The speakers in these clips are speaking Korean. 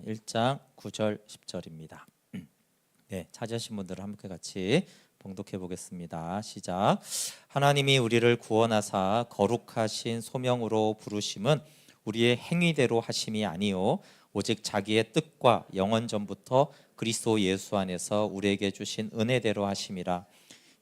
1장 9절 10절입니다. 네, 찾으신 분들은 함께 같이 봉독해 보겠습니다. 시작. 하나님이 우리를 구원하사 거룩하신 소명으로 부르심은 우리의 행위대로 하심이 아니요 오직 자기의 뜻과 영원 전부터 그리스도 예수 안에서 우리에게 주신 은혜대로 하심이라.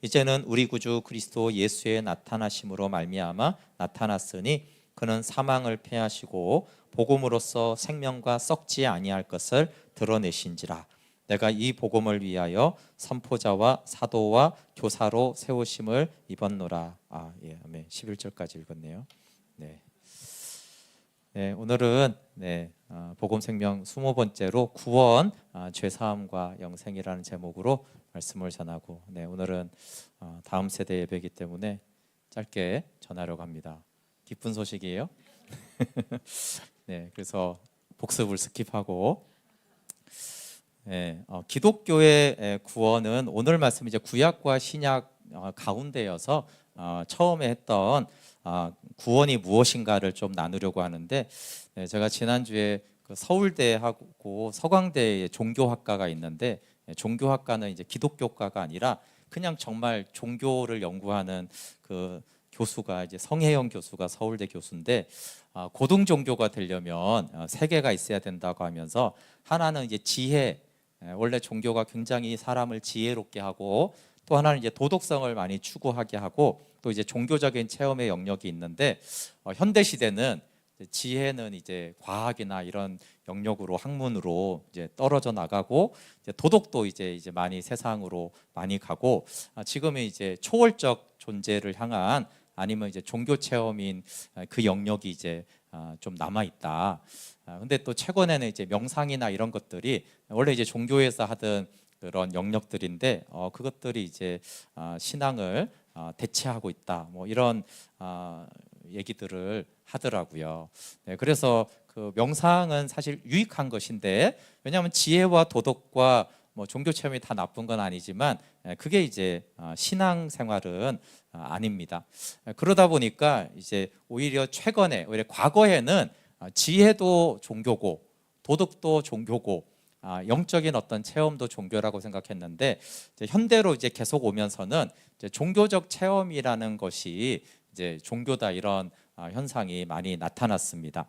이제는 우리 구주 그리스도 예수의 나타나심으로 말미암아 나타났으니 그는 사망을 패하시고 복음으로써 생명과 썩지 아니할 것을 드러내신지라. 내가 이 복음을 위하여 선포자와 사도와 교사로 세우심을 입었노라. 아멘. 11절까지 읽었네요. 네. 네, 오늘은 복음 생명 20번째로 구원, 죄사함과 영생이라는 제목으로 말씀을 전하고, 오늘은 다음 세대 예배이기 때문에 짧게 전하려고 합니다. 기쁜 소식이에요. 네, 그래서 복습을 스킵하고, 기독교의 구원은 오늘 말씀 이제 구약과 신약 가운데여서 처음에 했던 구원이 무엇인가를 좀 나누려고 하는데, 제가 지난주에 그 서울대하고 서강대에 종교학과가 있는데, 종교학과는 이제 기독교과가 아니라 그냥 정말 종교를 연구하는 그 교수가 이제 성혜영 교수가 서울대 교수인데, 고등 종교가 되려면 세 개가 있어야 된다고 하면서, 하나는 이제 지혜, 원래 종교가 굉장히 사람을 지혜롭게 하고, 또 하나는 이제 도덕성을 많이 추구하게 하고, 또 이제 종교적인 체험의 영역이 있는데, 현대 시대는 지혜는 이제 과학이나 이런 영역으로 학문으로 이제 떨어져 나가고, 이제 도덕도 이제 많이 세상으로 많이 가고, 지금은 이제 초월적 존재를 향한, 아니면 이제 종교 체험인 그 영역이 이제 좀 남아 있다. 근데 또 최근에는 이제 명상이나 이런 것들이 원래 이제 종교에서 하던 그런 영역들인데, 그것들이 이제 신앙을 대체하고 있다. 뭐 이런 얘기들을 하더라고요. 그래서 그 명상은 사실 유익한 것인데, 왜냐하면 지혜와 도덕과 뭐 종교 체험이 다 나쁜 건 아니지만, 그게 이제 신앙 생활은 아닙니다. 그러다 보니까 이제 오히려 과거에는 지혜도 종교고 도덕도 종교고 영적인 어떤 체험도 종교라고 생각했는데, 이제 현대로 이제 계속 오면서는 이제 종교적 체험이라는 것이 이제 종교다, 이런 현상이 많이 나타났습니다.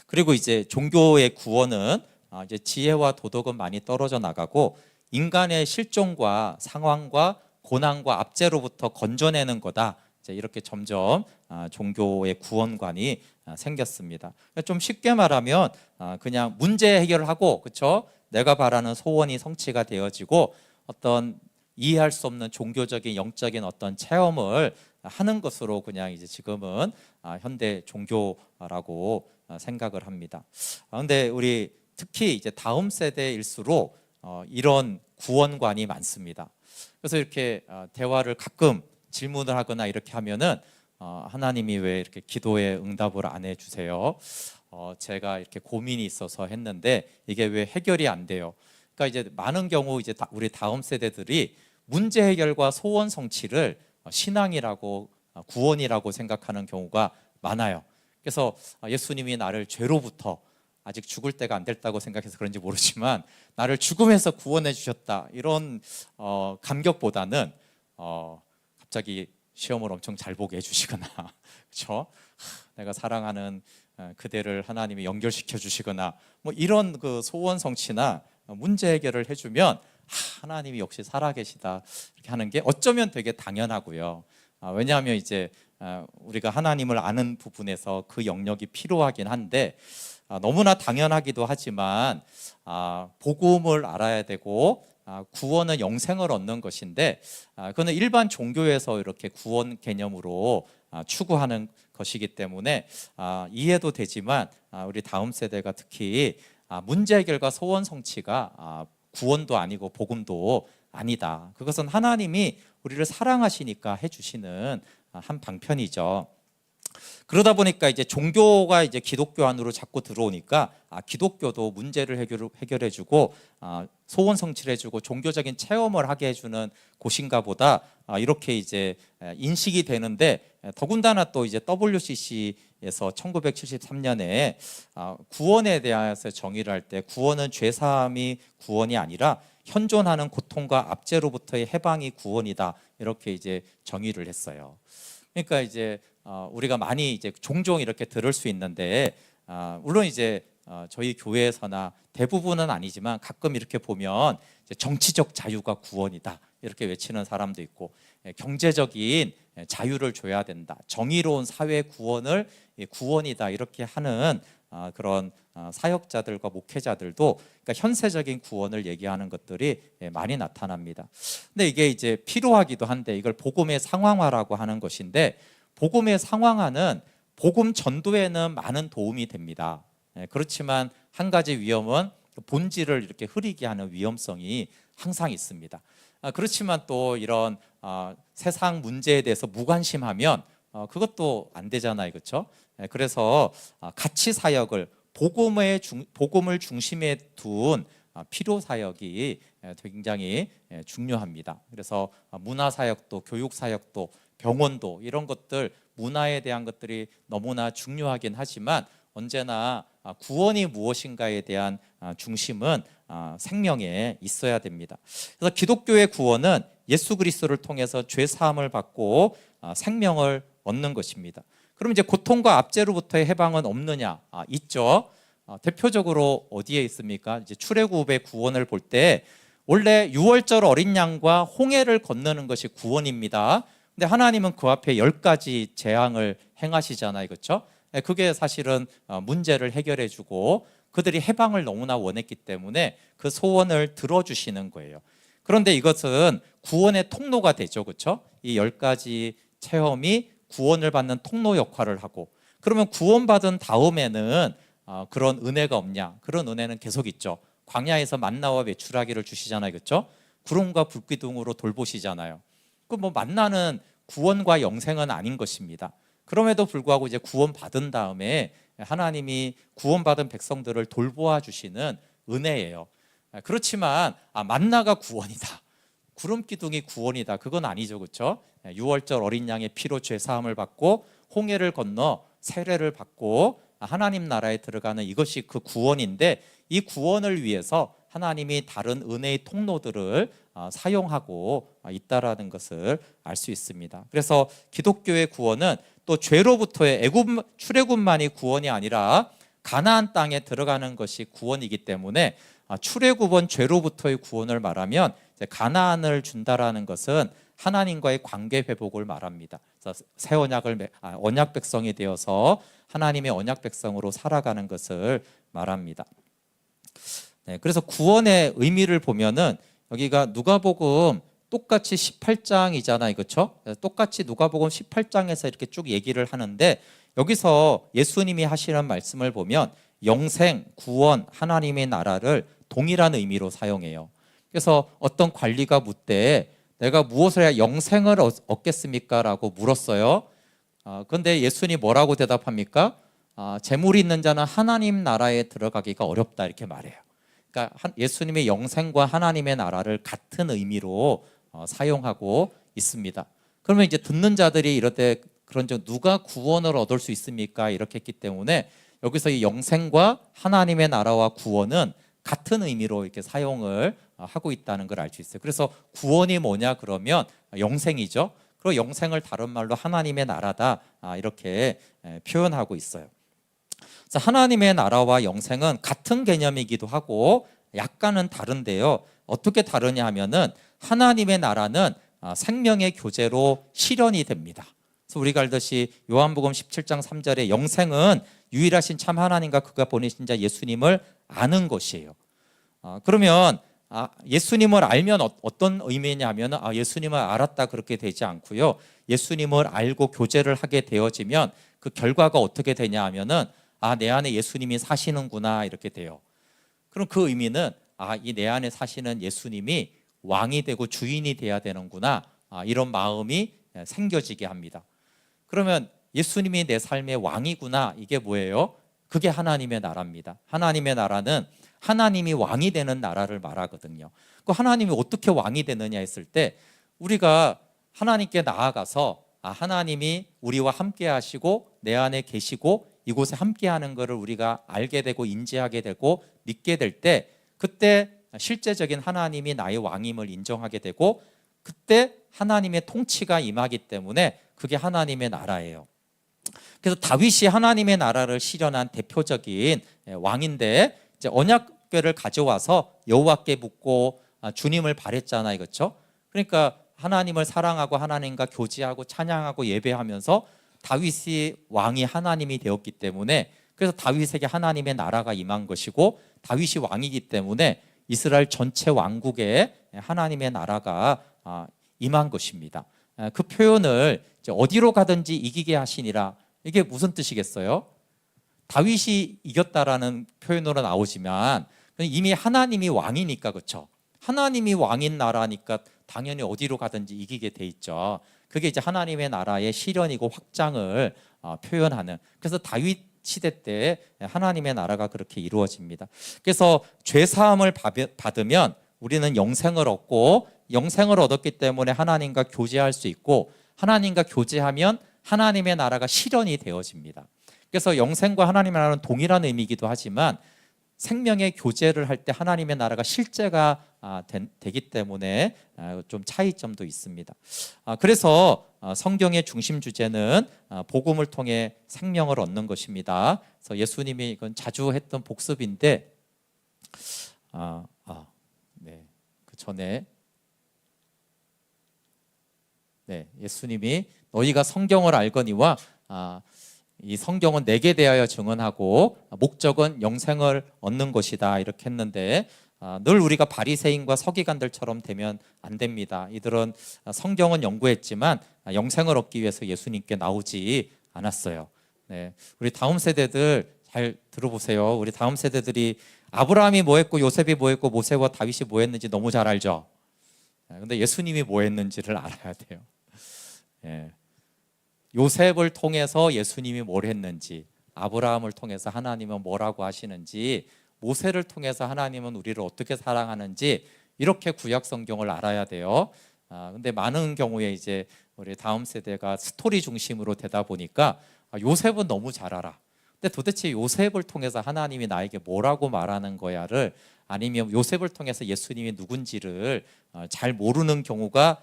그리고 이제 종교의 구원은 이제 지혜와 도덕은 많이 떨어져 나가고, 인간의 실종과 상황과 고난과 압제로부터 건져내는 거다. 이렇게 점점 종교의 구원관이 생겼습니다. 좀 쉽게 말하면 그냥 문제 해결을 하고, 그렇죠? 내가 바라는 소원이 성취가 되어지고, 어떤 이해할 수 없는 종교적인 영적인 어떤 체험을 하는 것으로 그냥 이제 지금은 현대 종교라고 생각을 합니다. 그런데 우리 특히 이제 다음 세대일수록 이런 구원관이 많습니다. 그래서 이렇게 대화를 가끔 질문을 하거나 이렇게 하면은, 하나님이 왜 이렇게 기도에 응답을 안 해주세요? 제가 이렇게 고민이 있어서 했는데 이게 왜 해결이 안 돼요? 그러니까 이제 많은 경우 이제 우리 다음 세대들이 문제 해결과 소원 성취를 신앙이라고, 구원이라고 생각하는 경우가 많아요. 그래서 예수님이 나를 죄로부터, 아직 죽을 때가 안 됐다고 생각해서 그런지 모르지만, 나를 죽음에서 구원해 주셨다, 이런 감격보다는 갑자기 시험을 엄청 잘 보게 해주시거나, 그렇죠? 내가 사랑하는 그대를 하나님이 연결시켜 주시거나, 뭐 이런 그 소원 성취나 문제 해결을 해주면 하나님이 역시 살아계시다, 이렇게 하는 게 어쩌면 되게 당연하고요. 왜냐하면 이제 우리가 하나님을 아는 부분에서 그 영역이 필요하긴 한데, 너무나 당연하기도 하지만 복음을 알아야 되고, 구원은 영생을 얻는 것인데, 그거는 일반 종교에서 이렇게 구원 개념으로 추구하는 것이기 때문에 이해도 되지만, 우리 다음 세대가 특히 문제 해결과 소원 성취가 구원도 아니고 복음도 아니다. 그것은 하나님이 우리를 사랑하시니까 해주시는 한 방편이죠. 그러다 보니까 이제 종교가 이제 기독교 안으로 자꾸 들어오니까 기독교도 문제를 해결해주고 소원 성취해주고 종교적인 체험을 하게 해주는 곳인가 보다 이렇게 이제 인식이 되는데 더군다나 또 이제 WCC에서 1973년에 구원에 대해서 정의를 할 때 구원은 죄사함이 구원이 아니라 현존하는 고통과 압제로부터의 해방이 구원이다 이렇게 이제 정의를 했어요. 그러니까 이제 우리가 많이 이제 종종 이렇게 들을 수 있는데 물론 이제 저희 교회에서나 대부분은 아니지만 가끔 이렇게 보면 이제 정치적 자유가 구원이다 이렇게 외치는 사람도 있고 경제적인 자유를 줘야 된다, 정의로운 사회 구원을 구원이다 이렇게 하는 그런 사역자들과 목회자들도 그러니까 현세적인 구원을 얘기하는 것들이 많이 나타납니다. 근데 이게 이제 필요하기도 한데 이걸 복음의 상황화라고 하는 것인데 복음의 상황화는 복음 전도에는 많은 도움이 됩니다. 그렇지만 한 가지 위험은 본질을 이렇게 흐리게 하는 위험성이 항상 있습니다. 그렇지만 또 이런 세상 문제에 대해서 무관심하면 그것도 안 되잖아요, 그렇죠? 그래서 가치 사역을 복음을 중심에 둔 필요 사역이 굉장히 중요합니다. 그래서 문화 사역도 교육 사역도 병원도 이런 것들 문화에 대한 것들이 너무나 중요하긴 하지만 언제나 구원이 무엇인가에 대한 중심은 생명에 있어야 됩니다. 그래서 기독교의 구원은 예수 그리스도를 통해서 죄 사함을 받고 생명을 얻는 것입니다. 그럼 이제 고통과 압제로부터의 해방은 없느냐? 있죠. 대표적으로 어디에 있습니까? 이제 출애굽의 구원을 볼 때 원래 유월절 어린 양과 홍해를 건너는 것이 구원입니다. 근데 하나님은 그 앞에 10가지 재앙을 행하시잖아요, 그렇죠? 그게 사실은 문제를 해결해주고 그들이 해방을 너무나 원했기 때문에 그 소원을 들어주시는 거예요. 그런데 이것은 구원의 통로가 되죠, 그렇죠? 이 10가지 체험이 구원을 받는 통로 역할을 하고 그러면 구원받은 다음에는 그런 은혜가 없냐? 그런 은혜는 계속 있죠. 광야에서 만나와 메추라기를 주시잖아요, 그렇죠? 구름과 불기둥으로 돌보시잖아요. 그 뭐 만나는 구원과 영생은 아닌 것입니다. 그럼에도 불구하고 이제 구원받은 다음에 하나님이 구원받은 백성들을 돌보아 주시는 은혜예요. 그렇지만 만나가 구원이다, 구름 기둥이 구원이다, 그건 아니죠, 그렇죠? 유월절 어린 양의 피로 죄 사함을 받고 홍해를 건너 세례를 받고 하나님 나라에 들어가는 이것이 그 구원인데 이 구원을 위해서 하나님이 다른 은혜의 통로들을 사용하고 있다라는 것을 알 수 있습니다. 그래서 기독교의 구원은 또 죄로부터의 출애굽만이 구원이 아니라 가나안 땅에 들어가는 것이 구원이기 때문에 출애굽은 죄로부터의 구원을 말하면 가나안을 준다라는 것은 하나님과의 관계 회복을 말합니다. 그래서 새 언약을 언약 백성이 되어서 하나님의 언약 백성으로 살아가는 것을 말합니다. 네, 그래서 구원의 의미를 보면은 여기가 누가복음 똑같이 18장이잖아요, 그렇죠? 똑같이 누가복음 18장에서 이렇게 쭉 얘기를 하는데 여기서 예수님이 하시는 말씀을 보면 영생, 구원, 하나님의 나라를 동일한 의미로 사용해요. 그래서 어떤 관리가 묻되 내가 무엇을 해야 영생을 얻겠습니까? 라고 물었어요. 그런데 예수님이 뭐라고 대답합니까? 재물이 있는 자는 하나님 나라에 들어가기가 어렵다 이렇게 말해요. 그러니까 예수님의 영생과 하나님의 나라를 같은 의미로 사용하고 있습니다. 그러면 이제 듣는 자들이 이럴 때 그런 누가 구원을 얻을 수 있습니까? 이렇게 했기 때문에 여기서 이 영생과 하나님의 나라와 구원은 같은 의미로 이렇게 사용을 하고 있다는 걸 알 수 있어요. 그래서 구원이 뭐냐 그러면 영생이죠. 그리고 영생을 다른 말로 하나님의 나라다 이렇게 표현하고 있어요. 그래서 하나님의 나라와 영생은 같은 개념이기도 하고 약간은 다른데요. 어떻게 다르냐 하면은 하나님의 나라는 생명의 교제로 실현이 됩니다. 그래서 우리가 알듯이 요한복음 17장 3절에 영생은 유일하신 참 하나님과 그가 보내신 자 예수님을 아는 것이에요. 그러면 예수님을 알면 어떤 의미냐면 예수님을 알았다 그렇게 되지 않고요. 예수님을 알고 교제를 하게 되어지면 그 결과가 어떻게 되냐 하면은 내 안에 예수님이 사시는구나 이렇게 돼요. 그럼 그 의미는 이 내 안에 사시는 예수님이 왕이 되고 주인이 돼야 되는구나 이런 마음이 생겨지게 합니다. 그러면 예수님이 내 삶의 왕이구나. 이게 뭐예요? 그게 하나님의 나라입니다. 하나님의 나라는 하나님이 왕이 되는 나라를 말하거든요. 그 하나님이 어떻게 왕이 되느냐 했을 때 우리가 하나님께 나아가서 하나님이 우리와 함께 하시고 내 안에 계시고 이곳에 함께 하는 것을 우리가 알게 되고 인지하게 되고 믿게 될 때 그때 실제적인 하나님이 나의 왕임을 인정하게 되고 그때 하나님의 통치가 임하기 때문에 그게 하나님의 나라예요. 그래서 다윗이 하나님의 나라를 실현한 대표적인 왕인데 이제 언약궤를 가져와서 여호와께 묻고 주님을 바랬잖아요, 그렇죠? 그러니까 하나님을 사랑하고 하나님과 교제하고 찬양하고 예배하면서 다윗이 왕이 하나님이 되었기 때문에 그래서 다윗에게 하나님의 나라가 임한 것이고 다윗이 왕이기 때문에 이스라엘 전체 왕국에 하나님의 나라가 임한 것입니다. 그 표현을 이제 어디로 가든지 이기게 하시니라 이게 무슨 뜻이겠어요? 다윗이 이겼다라는 표현으로 나오지만 이미 하나님이 왕이니까 그렇죠. 하나님이 왕인 나라니까 당연히 어디로 가든지 이기게 돼 있죠. 그게 이제 하나님의 나라의 실현이고 확장을 표현하는. 그래서 다윗 시대 때 하나님의 나라가 그렇게 이루어집니다. 그래서 죄 사함을 받으면 우리는 영생을 얻고 영생을 얻었기 때문에 하나님과 교제할 수 있고 하나님과 교제하면 하나님의 나라가 실현이 되어집니다. 그래서 영생과 하나님의 나라는 동일한 의미이기도 하지만 생명의 교제를 할 때 하나님의 나라가 실제가 되기 때문에 좀 차이점도 있습니다. 그래서 성경의 중심 주제는 복음을 통해 생명을 얻는 것입니다. 그래서 예수님이 이건 자주 했던 복습인데 네, 그 전에 예수님이 너희가 성경을 알거니와 이 성경은 내게 대하여 증언하고 목적은 영생을 얻는 것이다 이렇게 했는데 늘 우리가 바리새인과 서기관들처럼 되면 안 됩니다. 이들은 성경은 연구했지만 영생을 얻기 위해서 예수님께 나오지 않았어요. 우리 다음 세대들 잘 들어보세요. 우리 다음 세대들이 아브라함이 뭐 했고 요셉이 뭐 했고 모세와 다윗이 뭐 했는지 너무 잘 알죠. 근데 예수님이 뭐 했는지를 알아야 돼요. 요셉을 통해서 예수님이 뭘 했는지, 아브라함을 통해서 하나님은 뭐라고 하시는지, 모세를 통해서 하나님은 우리를 어떻게 사랑하는지 이렇게 구약 성경을 알아야 돼요. 근데 많은 경우에 이제 우리 다음 세대가 스토리 중심으로 되다 보니까 요셉은 너무 잘 알아. 근데 도대체 요셉을 통해서 하나님이 나에게 뭐라고 말하는 거야를 아니면 요셉을 통해서 예수님이 누군지를 잘 모르는 경우가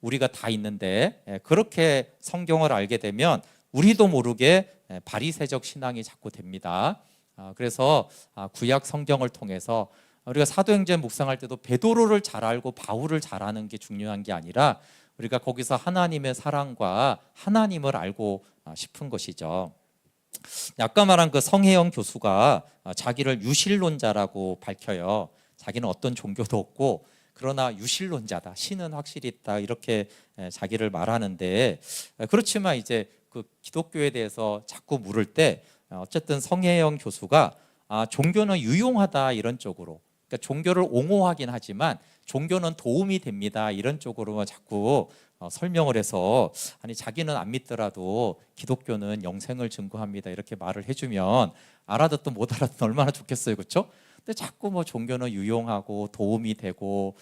우리가 다 있는데 그렇게 성경을 알게 되면 우리도 모르게 바리새적 신앙이 자꾸 됩니다. 그래서 구약 성경을 통해서 우리가 사도행전 묵상할 때도 베드로를 잘 알고 바울을 잘 아는 게 중요한 게 아니라 우리가 거기서 하나님의 사랑과 하나님을 알고 싶은 것이죠. 아까 말한 그 성혜영 교수가 자기를 유실론자라고 밝혀요. 자기는 어떤 종교도 없고 그러나 유실론자다. 신은 확실히 있다. 이렇게 자기를 말하는데 그렇지만 이제 그 기독교에 대해서 자꾸 물을 때 어쨌든 성혜영 교수가 종교는 유용하다 이런 쪽으로, 그러니까 종교를 옹호하긴 하지만 종교는 도움이 됩니다 이런 쪽으로 자꾸 설명을 해서 아니 자기는 안 믿더라도 기독교는 영생을 증거합니다 이렇게 말을 해주면 알아듣든 못 알아듣든 얼마나 좋겠어요, 그렇죠? 근데 자꾸 뭐 종교는 유용하고 도움이 되고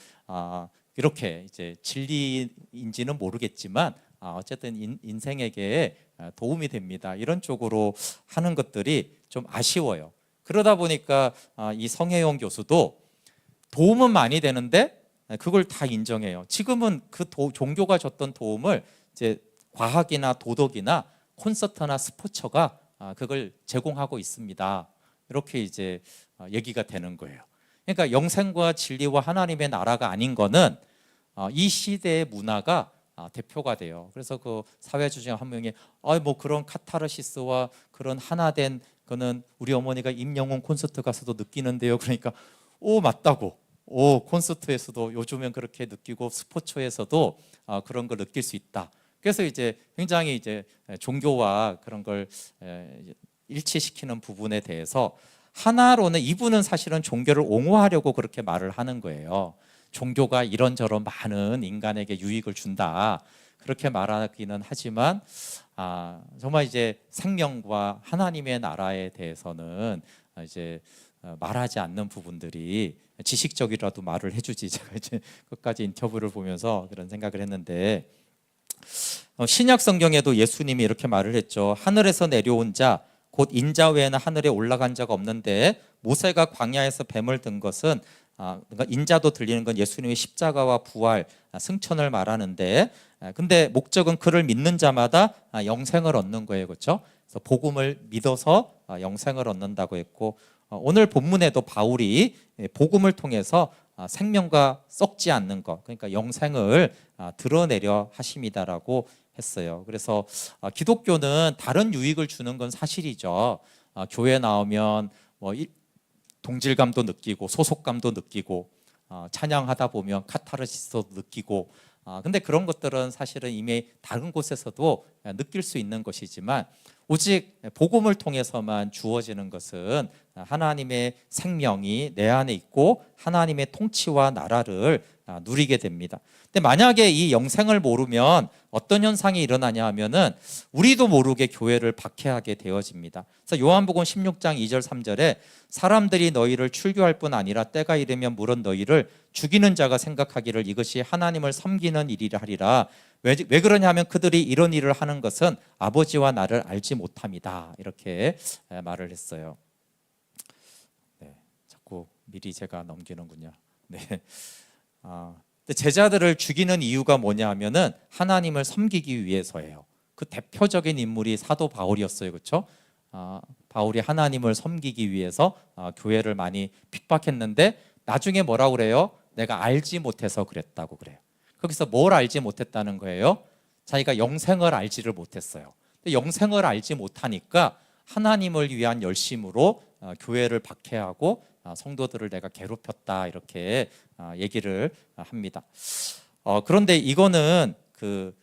이렇게 이제 진리인지는 모르겠지만 어쨌든 인생에게 도움이 됩니다 이런 쪽으로 하는 것들이 좀 아쉬워요. 그러다 보니까 이 성혜영 교수도 도움은 많이 되는데 그걸 다 인정해요. 지금은 그 종교가 줬던 도움을 이제 과학이나 도덕이나 콘서트나 스포츠가 그걸 제공하고 있습니다. 이렇게 이제 얘기가 되는 거예요. 그러니까 영생과 진리와 하나님의 나라가 아닌 거는 이 시대의 문화가 대표가 돼요. 그래서 그 사회주 중에 한 명이 뭐 그런 카타르시스와 그런 하나된 거는 우리 어머니가 임영웅 콘서트 가서도 느끼는데요. 그러니까 맞다고. 콘서트에서도 요즘엔 그렇게 느끼고 스포츠에서도 그런 걸 느낄 수 있다. 그래서 이제 굉장히 이제 종교와 그런 걸 일치시키는 부분에 대해서 하나로는 이분은 사실은 종교를 옹호하려고 그렇게 말을 하는 거예요. 종교가 이런저런 많은 인간에게 유익을 준다. 그렇게 말하기는 하지만 정말 이제 생명과 하나님의 나라에 대해서는 이제 말하지 않는 부분들이 지식적이라도 말을 해주지. 제가 이제 끝까지 인터뷰를 보면서 그런 생각을 했는데 신약 성경에도 예수님이 이렇게 말을 했죠. 하늘에서 내려온 자 곧 인자 외에는 하늘에 올라간 자가 없는데 모세가 광야에서 뱀을 든 것은 그러니까 인자도 들리는 건 예수님의 십자가와 부활, 승천을 말하는데 근데 목적은 그를 믿는 자마다 영생을 얻는 거예요. 그렇죠? 그래서 복음을 믿어서 영생을 얻는다고 했고 오늘 본문에도 바울이 복음을 통해서 생명과 썩지 않는 것, 그러니까 영생을 드러내려 하심이다라고 했어요. 그래서 기독교는 다른 유익을 주는 건 사실이죠. 교회 나오면 뭐 동질감도 느끼고 소속감도 느끼고 찬양하다 보면 카타르시스도 느끼고 근데 그런 것들은 사실은 이미 다른 곳에서도 느낄 수 있는 것이지만 오직 복음을 통해서만 주어지는 것은 하나님의 생명이 내 안에 있고 하나님의 통치와 나라를 누리게 됩니다. 근데 만약에 이 영생을 모르면 어떤 현상이 일어나냐 하면은 우리도 모르게 교회를 박해하게 되어집니다. 그래서 요한복음 16장 2절 3절에 사람들이 너희를 출교할 뿐 아니라 때가 이르면 물은 너희를 죽이는 자가 생각하기를 이것이 하나님을 섬기는 일이라 하리라. 왜 그러냐면 그들이 이런 일을 하는 것은 아버지와 나를 알지 못함이다. 이렇게 말을 했어요. 네, 자꾸 미리 제가 넘기는군요. 네. 제자들을 죽이는 이유가 뭐냐 하면은 하나님을 섬기기 위해서예요. 그 대표적인 인물이 사도 바울이었어요. 그렇죠? 바울이 하나님을 섬기기 위해서 교회를 많이 핍박했는데 나중에 뭐라고 그래요? 내가 알지 못해서 그랬다고 그래요. 거기서 뭘 알지 못했다는 거예요? 자기가 영생을 알지를 못했어요. 근데 영생을 알지 못하니까 하나님을 위한 열심으로 교회를 박해하고 성도들을 내가 괴롭혔다 이렇게 얘기를 합니다. 그런데 이거는 그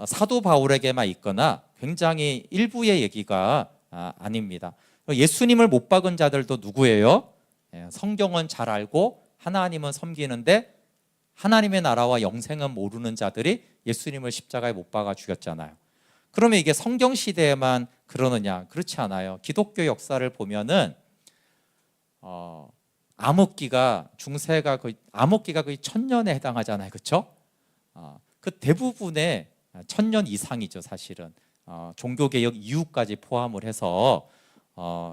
사도 바울에게만 있거나 굉장히 일부의 얘기가 아닙니다. 예수님을 못 박은 자들도 누구예요? 성경은 잘 알고 하나님은 섬기는데 하나님의 나라와 영생은 모르는 자들이 예수님을 십자가에 못 박아 죽였잖아요. 그러면 이게 성경 시대에만 그러느냐? 그렇지 않아요. 기독교 역사를 보면은 암흑기가 중세가 거의 암흑기가 거의 1000년에 해당하잖아요. 그렇죠? 그 대부분의 1000년 이상이죠, 사실은. 종교개혁 이후까지 포함을 해서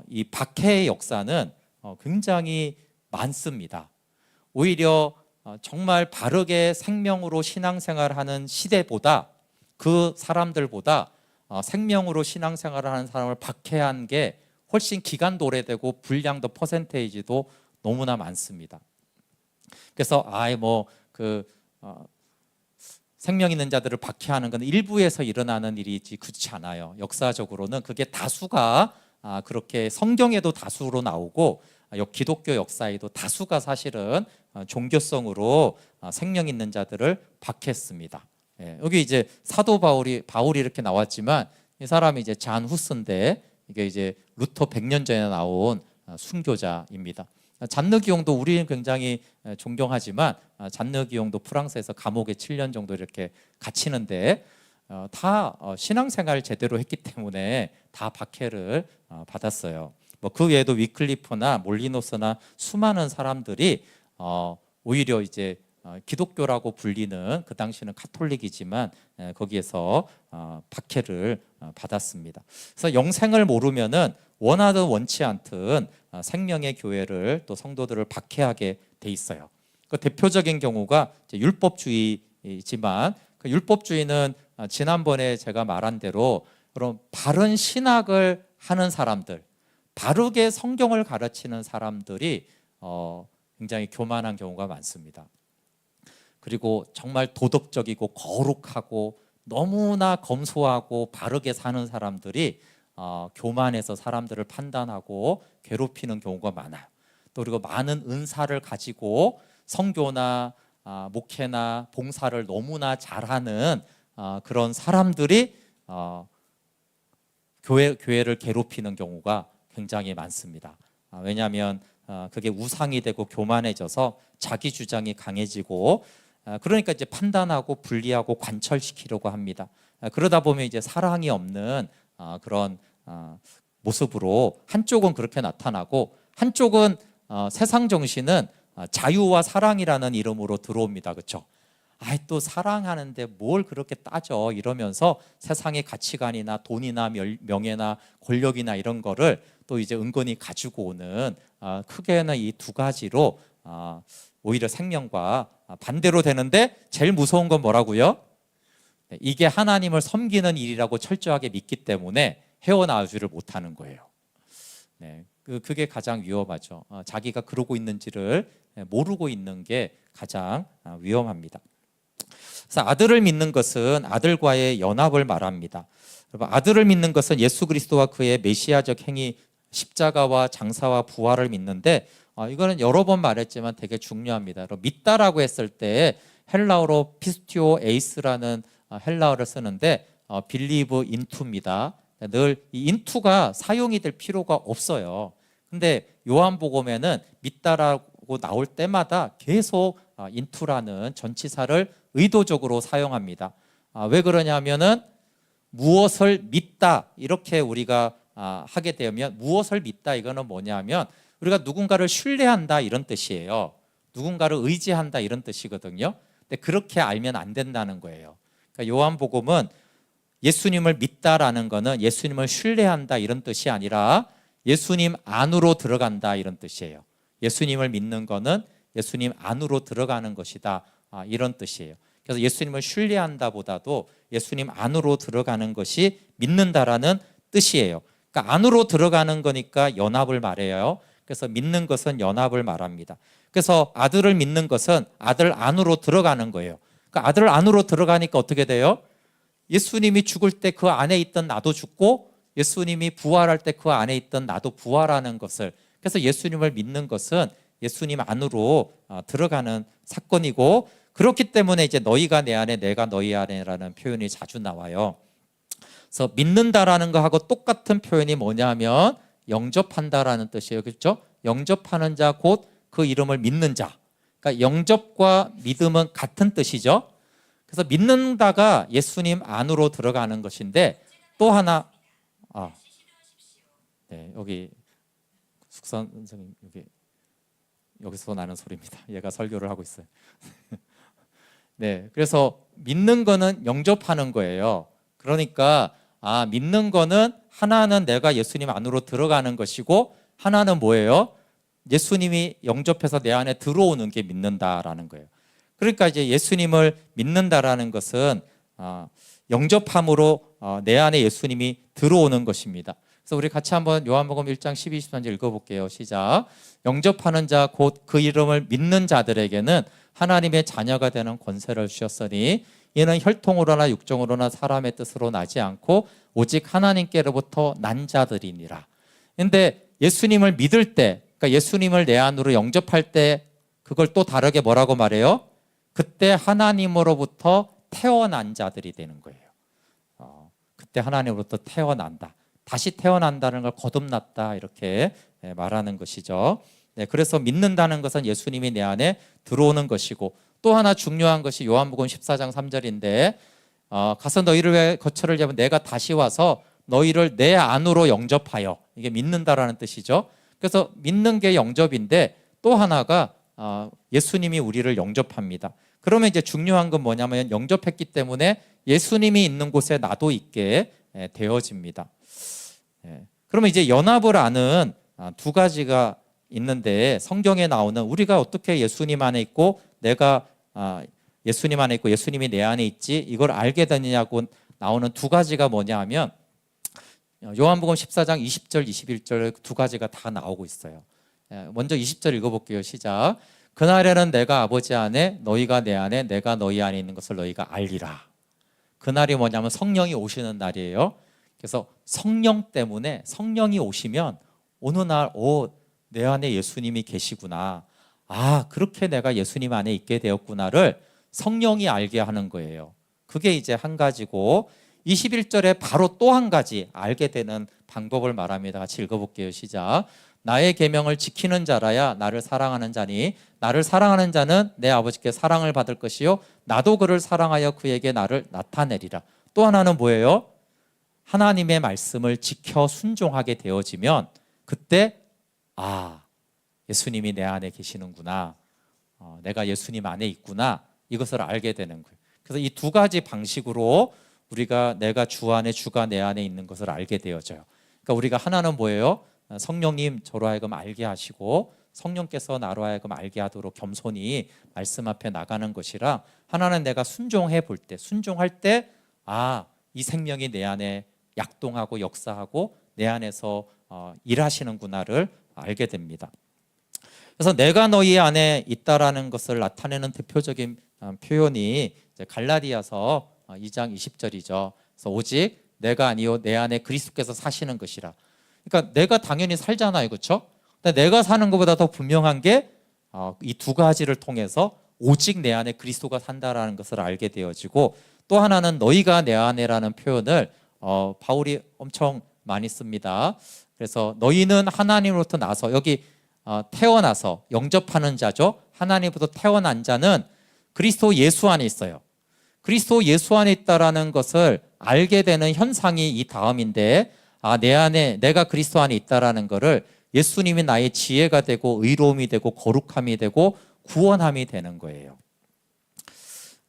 이 박해의 역사는 굉장히 많습니다. 오히려 정말 바르게 생명으로 신앙생활하는 시대보다 그 사람들보다 생명으로 신앙생활을 하는 사람을 박해한 게 훨씬 기간도 오래되고 분량도 퍼센테이지도 너무나 많습니다. 그래서 생명 있는 자들을 박해하는 건 일부에서 일어나는 일이지 그렇지 않아요. 역사적으로는 그게 다수가 그렇게 성경에도 다수로 나오고 기독교 역사에도 다수가 사실은 종교성으로 생명 있는 자들을 박했습니다. 여기 이제 사도 바울이 이렇게 나왔지만 이 사람이 이제 잔 후스인데 이게 이제 루터 100년 전에 나온 순교자입니다. 잔느 기용도 우리는 굉장히 존경하지만 잔느 기용도 프랑스에서 감옥에 7년 정도 이렇게 갇히는데 다 신앙생활을 제대로 했기 때문에 다 박해를 받았어요. 그 외에도 위클리프나 몰리노스나 수많은 사람들이 오히려 이제 기독교라고 불리는 그 당시는 카톨릭이지만 거기에서 박해를 받았습니다. 그래서 영생을 모르면은 원하든 원치 않든 생명의 교회를 또 성도들을 박해하게 돼 있어요. 그 대표적인 경우가 율법주의지만 그 율법주의는 지난번에 제가 말한 대로 그런 바른 신학을 하는 사람들, 바르게 성경을 가르치는 사람들이 굉장히 교만한 경우가 많습니다. 그리고 정말 도덕적이고 거룩하고 너무나 검소하고 바르게 사는 사람들이 교만해서 사람들을 판단하고 괴롭히는 경우가 많아요. 또 그리고 많은 은사를 가지고 선교나 목회나 봉사를 너무나 잘하는 그런 사람들이 교회를 괴롭히는 경우가 굉장히 많습니다. 왜냐하면 그게 우상이 되고 교만해져서 자기 주장이 강해지고 그러니까 이제 판단하고 분리하고 관철시키려고 합니다. 그러다 보면 이제 사랑이 없는 그런 모습으로 한쪽은 그렇게 나타나고 한쪽은 세상 정신은 자유와 사랑이라는 이름으로 들어옵니다. 그렇죠? 아이 또 사랑하는데 뭘 그렇게 따져 이러면서 세상의 가치관이나 돈이나 명예나 권력이나 이런 거를 또 이제 은근히 가지고 오는 크게는 이 두 가지로 오히려 생명과 반대로 되는데 제일 무서운 건 뭐라고요? 이게 하나님을 섬기는 일이라고 철저하게 믿기 때문에 헤어나오지를 못하는 거예요. 네, 그게 가장 위험하죠. 자기가 그러고 있는지를 모르고 있는 게 가장 위험합니다. 그래서 아들을 믿는 것은 아들과의 연합을 말합니다. 여러분, 아들을 믿는 것은 예수 그리스도와 그의 메시아적 행위, 십자가와 장사와 부활을 믿는데 이거는 여러 번 말했지만 되게 중요합니다. 믿다라고 했을 때 헬라어로 피스티오 에이스라는 헬라어를 쓰는데 believe into입니다. 늘 이 into가 사용이 될 필요가 없어요. 근데 요한복음에는 믿다라고 나올 때마다 계속 into라는 전치사를 의도적으로 사용합니다. 왜 그러냐면은 무엇을 믿다 이렇게 우리가 하게 되면 무엇을 믿다 이거는 뭐냐면 우리가 누군가를 신뢰한다 이런 뜻이에요. 누군가를 의지한다 이런 뜻이거든요. 근데 그렇게 알면 안 된다는 거예요. 그러니까 요한복음은 예수님을 믿다라는 거는 예수님을 신뢰한다 이런 뜻이 아니라 예수님 안으로 들어간다 이런 뜻이에요. 예수님을 믿는 거는 예수님 안으로 들어가는 것이다 이런 뜻이에요. 그래서 예수님을 신뢰한다 보다도 예수님 안으로 들어가는 것이 믿는다라는 뜻이에요. 그러니까 안으로 들어가는 거니까 연합을 말해요. 그래서 믿는 것은 연합을 말합니다. 그래서 아들을 믿는 것은 아들 안으로 들어가는 거예요. 그러니까 아들 안으로 들어가니까 어떻게 돼요? 예수님이 죽을 때 그 안에 있던 나도 죽고 예수님이 부활할 때 그 안에 있던 나도 부활하는 것을, 그래서 예수님을 믿는 것은 예수님 안으로 들어가는 사건이고, 그렇기 때문에 이제 너희가 내 안에 내가 너희 안에라는 표현이 자주 나와요. 그래서 믿는다라는 거하고 똑같은 표현이 뭐냐면 영접한다라는 뜻이에요. 그렇죠? 영접하는 자 곧 그 이름을 믿는 자. 그러니까 영접과 믿음은 같은 뜻이죠. 그래서 믿는다가 예수님 안으로 들어가는 것인데, 또 하나 네, 여기 숙선 선생님 여기서 나는 소리입니다. 얘가 설교를 하고 있어요. 네, 그래서 믿는 거는 영접하는 거예요. 그러니까 믿는 거는 하나는 내가 예수님 안으로 들어가는 것이고, 하나는 뭐예요? 예수님이 영접해서 내 안에 들어오는 게 믿는다라는 거예요. 그러니까 이제 예수님을 믿는다라는 것은 영접함으로 내 안에 예수님이 들어오는 것입니다. 그래서 우리 같이 한번 요한복음 1장 12, 13절 읽어볼게요. 시작. 영접하는 자 곧 그 이름을 믿는 자들에게는 하나님의 자녀가 되는 권세를 주셨으니 이는 혈통으로나 육정으로나 사람의 뜻으로 나지 않고 오직 하나님께로부터 난 자들이니라. 그런데 예수님을 믿을 때, 그러니까 예수님을 내 안으로 영접할 때 그걸 또 다르게 뭐라고 말해요? 그때 하나님으로부터 태어난 자들이 되는 거예요. 그때 하나님으로부터 태어난다. 다시 태어난다는 걸 거듭났다 이렇게 말하는 것이죠. 네, 그래서 믿는다는 것은 예수님이 내 안에 들어오는 것이고, 또 하나 중요한 것이 요한복음 14장 3절인데 가서 너희를 위해 거처를 잡은 내가 다시 와서 너희를 내 안으로 영접하여, 이게 믿는다라는 뜻이죠. 그래서 믿는 게 영접인데 또 하나가 예수님이 우리를 영접합니다. 그러면 이제 중요한 건 뭐냐면 영접했기 때문에 예수님이 있는 곳에 나도 있게 되어집니다. 그러면 이제 연합을 아는 두 가지가 있는데, 성경에 나오는 우리가 어떻게 예수님 안에 있고 내가 예수님 안에 있고 예수님이 내 안에 있지 이걸 알게 되느냐고 나오는 두 가지가 뭐냐 하면 요한복음 14장 20절 21절 두 가지가 다 나오고 있어요. 먼저 20절 읽어볼게요. 시작. 그날에는 내가 아버지 안에 너희가 내 안에 내가 너희 안에 있는 것을 너희가 알리라. 그날이 뭐냐면 성령이 오시는 날이에요. 그래서 성령 때문에, 성령이 오시면 어느 날 내 안에 예수님이 계시구나, 그렇게 내가 예수님 안에 있게 되었구나를 성령이 알게 하는 거예요. 그게 이제 한 가지고, 21절에 바로 또 한 가지 알게 되는 방법을 말합니다. 같이 읽어볼게요. 시작. 나의 계명을 지키는 자라야 나를 사랑하는 자니 나를 사랑하는 자는 내 아버지께 사랑을 받을 것이요 나도 그를 사랑하여 그에게 나를 나타내리라. 또 하나는 뭐예요? 하나님의 말씀을 지켜 순종하게 되어지면 그때 예수님이 내 안에 계시는구나, 내가 예수님 안에 있구나, 이것을 알게 되는 거예요. 그래서 이 두 가지 방식으로 우리가 내가 주 안에, 주가 내 안에 있는 것을 알게 되어져요. 그러니까 우리가 하나는 뭐예요? 성령님 저로 하여금 알게 하시고 성령께서 나로 하여금 알게 하도록 겸손히 말씀 앞에 나가는 것이라, 하나는 내가 순종해 볼 때, 순종할 때 이 생명이 내 안에 약동하고 역사하고 내 안에서 일하시는구나를 알게 됩니다. 그래서 내가 너희 안에 있다라는 것을 나타내는 대표적인 표현이 이제 갈라디아서 2장 20절이죠. 그래서 오직 내가 아니요 내 안에 그리스도께서 사시는 것이라. 그러니까 내가 당연히 살잖아요, 그렇죠? 근데 내가 사는 것보다 더 분명한 게 이 두 가지를 통해서 오직 내 안에 그리스도가 산다라는 것을 알게 되어지고, 또 하나는 너희가 내 안에라는 표현을 바울이 엄청 많이 씁니다. 그래서 너희는 하나님으로부터 나서, 여기 태어나서 영접하는 자죠. 하나님으로부터 태어난 자는 그리스도 예수 안에 있어요. 그리스도 예수 안에 있다라는 것을 알게 되는 현상이 이 다음인데, 내 안에 내가 그리스도 안에 있다라는 것을 예수님이 나의 지혜가 되고 의로움이 되고 거룩함이 되고 구원함이 되는 거예요.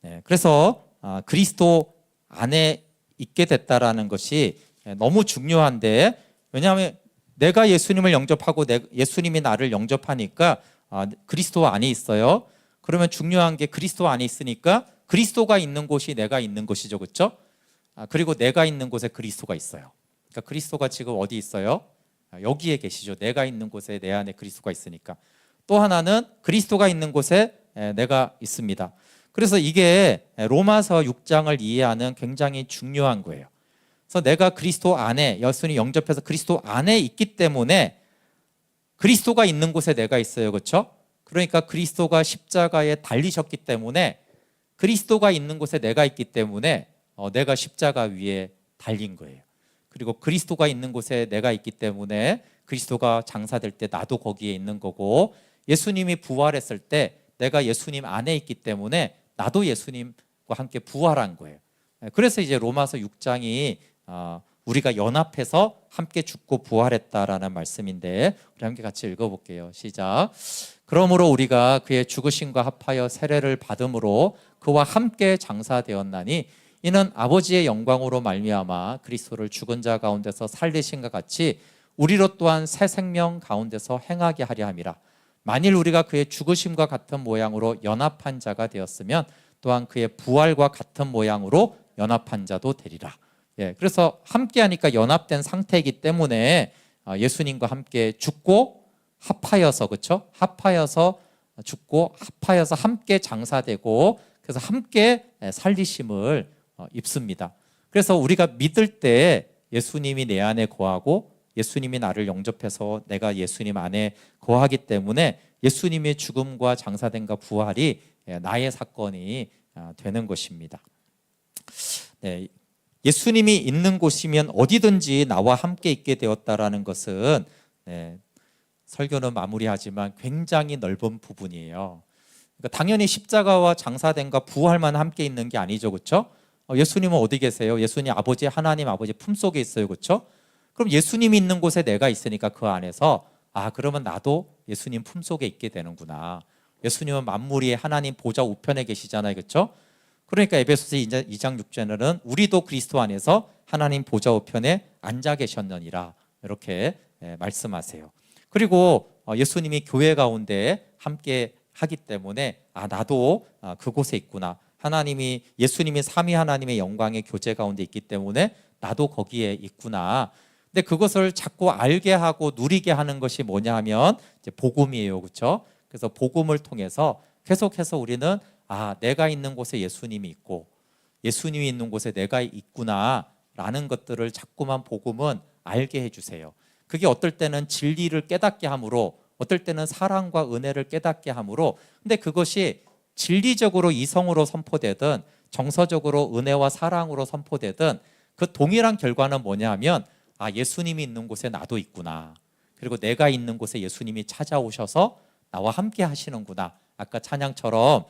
네, 그래서 그리스도 안에 있게 됐다라는 것이 너무 중요한데, 왜냐하면 내가 예수님을 영접하고 예수님이 나를 영접하니까 그리스도 안에 있어요. 그러면 중요한 게 그리스도 안에 있으니까 그리스도가 있는 곳이 내가 있는 곳이죠, 그렇죠? 그리고 내가 있는 곳에 그리스도가 있어요. 그러니까 그리스도가 지금 어디 있어요? 여기에 계시죠. 내가 있는 곳에 내 안에 그리스도가 있으니까. 또 하나는 그리스도가 있는 곳에 내가 있습니다. 그래서 이게 로마서 6장을 이해하는 굉장히 중요한 거예요. 그래서 내가 그리스도 안에, 예수님 영접해서 그리스도 안에 있기 때문에 그리스도가 있는 곳에 내가 있어요, 그렇죠? 그러니까 그리스도가 십자가에 달리셨기 때문에, 그리스도가 있는 곳에 내가 있기 때문에 내가 십자가 위에 달린 거예요. 그리고 그리스도가 있는 곳에 내가 있기 때문에 그리스도가 장사될 때 나도 거기에 있는 거고, 예수님이 부활했을 때 내가 예수님 안에 있기 때문에 나도 예수님과 함께 부활한 거예요. 그래서 이제 로마서 6장이 우리가 연합해서 함께 죽고 부활했다라는 말씀인데, 우리 함께 같이 읽어볼게요. 시작. 그러므로 우리가 그의 죽으심과 합하여 세례를 받음으로 그와 함께 장사되었나니 이는 아버지의 영광으로 말미암아 그리스도를 죽은 자 가운데서 살리신과 같이 우리로 또한 새 생명 가운데서 행하게 하려 함이라. 만일 우리가 그의 죽으심과 같은 모양으로 연합한 자가 되었으면 또한 그의 부활과 같은 모양으로 연합한 자도 되리라. 그래서 함께하니까 연합된 상태이기 때문에 예수님과 함께 죽고 합하여서, 그렇죠? 합하여서 죽고 합하여서 함께 장사되고, 그래서 함께 살리심을 입습니다. 그래서 우리가 믿을 때 예수님이 내 안에 거하고 예수님이 나를 영접해서 내가 예수님 안에 거하기 때문에 예수님의 죽음과 장사됨과 부활이 나의 사건이 되는 것입니다. 네, 예수님이 있는 곳이면 어디든지 나와 함께 있게 되었다라는 것은 설교는 마무리하지만 굉장히 넓은 부분이에요. 그러니까 당연히 십자가와 장사됨과 부활만 함께 있는 게 아니죠, 그렇죠? 예수님은 어디 계세요? 예수님 아버지, 하나님 아버지 품속에 있어요, 그렇죠? 그럼 예수님이 있는 곳에 내가 있으니까 그 안에서 그러면 나도 예수님 품속에 있게 되는구나. 예수님은 만물이 하나님 보좌 우편에 계시잖아요, 그렇죠? 그러니까 에베소서 2장 6절에는 우리도 그리스도 안에서 하나님 보좌 우편에 앉아 계셨느니라, 이렇게 말씀하세요. 그리고 예수님이 교회 가운데 함께 하기 때문에 나도 그곳에 있구나. 예수님이 삼위 하나님의 영광의 교제 가운데 있기 때문에 나도 거기에 있구나. 근데 그것을 자꾸 알게 하고 누리게 하는 것이 뭐냐 하면 이제 복음이에요, 그렇죠? 그래서 복음을 통해서 계속해서 우리는 내가 있는 곳에 예수님이 있고 예수님이 있는 곳에 내가 있구나라는 것들을 자꾸만 복음은 알게 해주세요. 그게 어떨 때는 진리를 깨닫게 함으로, 어떨 때는 사랑과 은혜를 깨닫게 함으로, 근데 그것이 진리적으로 이성으로 선포되든 정서적으로 은혜와 사랑으로 선포되든 그 동일한 결과는 뭐냐 하면 예수님이 있는 곳에 나도 있구나. 그리고 내가 있는 곳에 예수님이 찾아오셔서 나와 함께 하시는구나. 아까 찬양처럼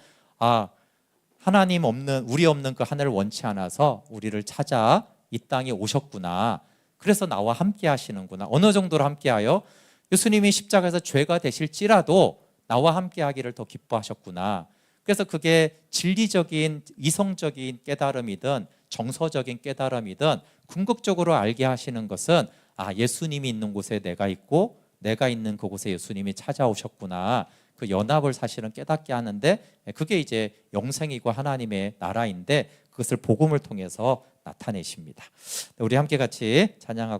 하나님 없는, 우리 없는 그 하늘을 원치 않아서 우리를 찾아 이 땅에 오셨구나. 그래서 나와 함께 하시는구나. 어느 정도로 함께하여? 예수님이 십자가에서 죄가 되실지라도 나와 함께 하기를 더 기뻐하셨구나. 그래서 그게 진리적인 이성적인 깨달음이든 정서적인 깨달음이든 궁극적으로 알게 하시는 것은 예수님이 있는 곳에 내가 있고 내가 있는 그곳에 예수님이 찾아오셨구나. 그 연합을 사실은 깨닫게 하는데, 그게 이제 영생이고 하나님의 나라인데 그것을 복음을 통해서 나타내십니다. 우리 함께 같이 찬양하고